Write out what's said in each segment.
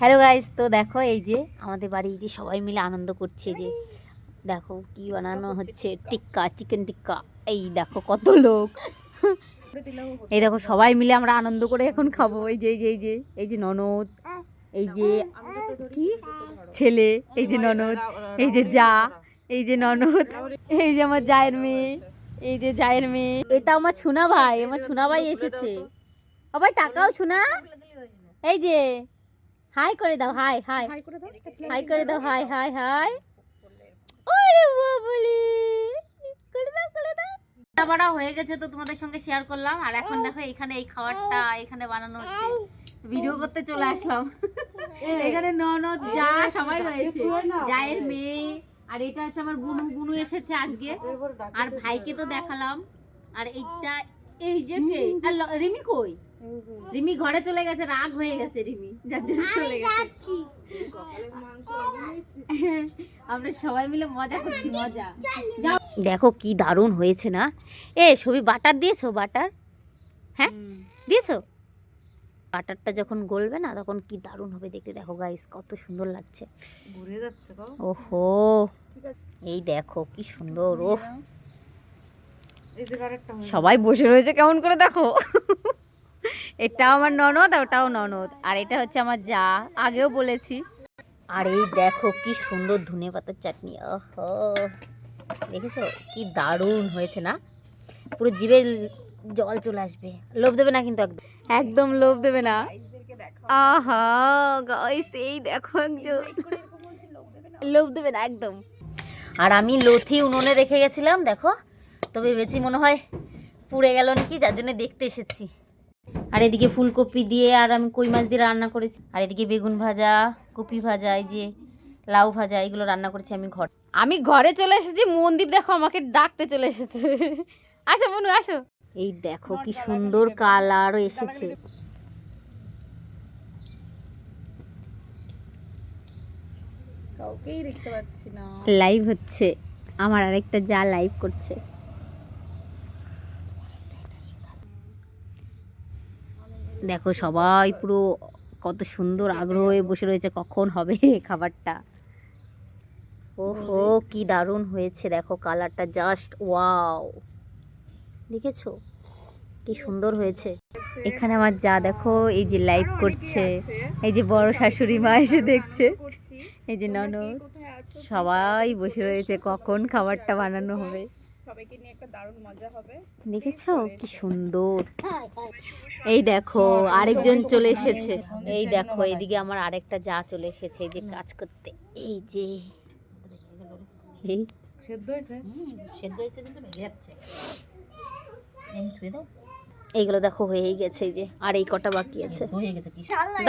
Hello guys, তো দেখো এই যে আমাদের বাড়ি যে সবাই মিলে আনন্দ করছে, যে দেখো কি বানানো হচ্ছে, টিক্কা, চিকেন টিক্কা। এই দেখো কত লোক, এই দেখো সবাই মিলে আমরা আনন্দ করে এখন খাবো। এই যে এই যে ননদ, এই যে কি ছেলে, এই যে ননদ, এই যে যা, এই যে ননদ, এই যে আমার জায়ের মেয়ে, এই যে জায়ের মেয়ে, এটা আমার ছুনা ভাই, আমার ছুনা ভাই এসেছে। ও ভাই টাকাও শোনা, এই যে হাই করে দাও, হাই হাই হাই করে দাও, হাই হাই হাই। ওরে বাবুলি, করে দাও করে দাও। খাওয়া হয়ে গেছে, তো তোমাদের সঙ্গে শেয়ার করলাম। আর এখন দেখো এখানে এই খাবারটা এখানে বানানো হচ্ছে, ভিডিও করতে চলে আসলাম। এখানে ননদ যা সবাই রয়েছে, জায়ের মেয়ে, আর এটা হচ্ছে আমার বুনু, বুনু এসেছে আজকে। আর ভাইকে তো দেখালাম। আর এইটা এই যে কে, আর রিমি কই? রিমি ঘরে চলে গেছে, রাগ হয়ে গেছে রিমি, যার জন্য চলে গেছে। আমরা সবাই মিলে মজা করছি, মজা। দেখো কি দারুণ হয়েছে না? এ সবই বাটার দিয়েছো? বাটার, হ্যাঁ দিয়েছো। বাটারটা যখন গলবে না তখন কি দারুণ হবে দেখতে। দেখো গাইস কত সুন্দর লাগছে, ঘুরে যাচ্ছে। ওহো, এই দেখো কি সুন্দর। ওহ, সবাই বসে রয়েছে কেমন করে দেখো। এটাও আমার ননদ, ওটাও ননদ, আর এটা হচ্ছে আমার যা, আগেও বলেছি। আর এই দেখো কি সুন্দর ধনে পাতার চাটনি। ওহো, দেখেছো কি দারুণ হয়েছে না? পুরো জিভে জল চলে আসবে। লোভ দেবে না কিন্তু, একদম একদম লোভ দেবে না। আহা গাইস, এই দেখো একজন লোভ দেবে না একদম। আর আমি লথি উনুনে রেখে গেছিলাম, দেখো তো ভেবেছি মনে হয় পুড়ে গেল নাকি, যার জন্য দেখতে এসেছি। আর এদিকে ফুলকপি দিয়ে আর আমি কই মাছ দিয়ে রান্না করেছি। আর এদিকে বেগুন ভাজা, কপি ভাজা, এই যে লাউ ভাজা, এগুলো রান্না করেছি আমি ঘরে চলে এসেছি। মনদীপ দেখো আমাকে ডাকতে চলে এসেছে। আসো বনু আসো। এই দেখো কি সুন্দর কালারও এসেছে। কাউকেই দেখতে পাচ্ছি না। লাইভ হচ্ছে, আমার আরেকটা যা লাইভ করছে। দেখো সবাই পুরো কত সুন্দর আগ্রহ হয়ে বসে রয়েছে, কখন হবে খাবারটা। ওহো কি দারুণ হয়েছে, দেখো কালারটা জাস্ট ওয়াও, দেখেছো কি সুন্দর হয়েছে। এখানে আমার যা দেখো এই যে লাইভ করছে, এই যে বড় শাশুড়ি মা এসে দেখছে, এই যে ননদ, সবাই বসে রয়েছে কখন খাবারটা বানানো হবে। সবাইকে নিয়ে একটা দারুণ মজা হবে। দেখেছো কি সুন্দর। এই দেখো আরেকজন চলে এসেছে, এই দেখো এইদিকে আমার আরেকটা যা চলে এসেছে, এই যে কাজ করতে। এই যে এই সেদ্ধ হয়েছে, সেদ্ধ হয়েছে কিন্তু ভেঙে যাচ্ছে। এইগুলো দেখো হয়েই গেছে, এই যে আর এই কটা বাকি আছে।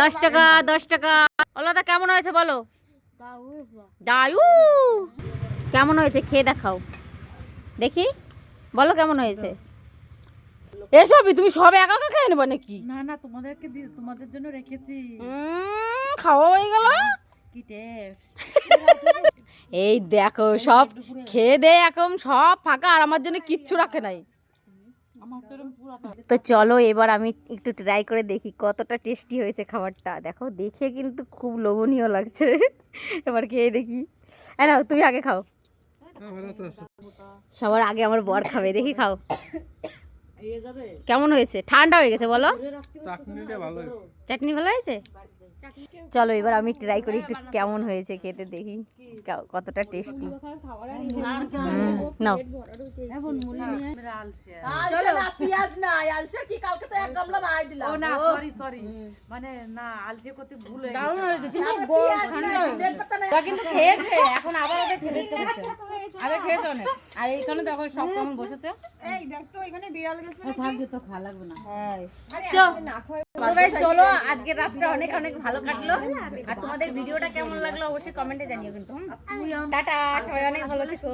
10 টাকা 10 টাকা। ওলাদা কেমন হয়েছে বলো? দারু কেমন হয়েছে খেয়ে দেখাও দেখি, বলো কেমন হয়েছে। এসবই তুমি সব একা একা খেয়ে নেবে নাকি? না না, তোমাদেরকে তোমাদের জন্য রেখেছি। খাওয়া হয়ে গেল, কি টেস্ট। এই দেখো সব খেয়ে দে এখন সব ফাঁকা, আর আমার জন্য কিচ্ছু রাখে নাই। তো চলো এবার আমি একটু ট্রাই করে দেখি কতটা টেস্টি হয়েছে খাবারটা। দেখো দেখে কিন্তু খুব লোভনীয় লাগছে। এবার খেয়ে দেখি। নাও তুমি আগে খাও, সবার আগে আমার বর খাবে, দেখি খাও কেমন হয়েছে। ঠান্ডা হয়ে গেছে বলো, চাটনি ভালো হয়েছে। চলো এবার আমি ট্রাই করি একটু কেমন হয়েছে খেতে, দেখি কতটা টেস্টি। নাও চলো না, পেঁয়াজ নাই, আলসে কি কালকে তো এক গামলা বানাই দিলাম। ও না, সরি সরি, মানে না আলসে করতে ভুল হয়ে গেছে। কিন্তু খেয়েছে, এখন আবার ওদের খেতে চলেছে। আগে খেয়েছে অনেক, আর এইখানে দেখো সব কেমন বসেছে। এই দেখ তো এখানে বিড়াল গেছে, থাকবে তো খাওয়া লাগবে না। চলো আজকে রাতটা অনেক অনেক ভালো কাটলো। আর তোমাদের ভিডিওটা কেমন লাগলো অবশ্যই কমেন্টে জানিও কিন্তু। টাটা, সবাই অনেক ভালো থেকো।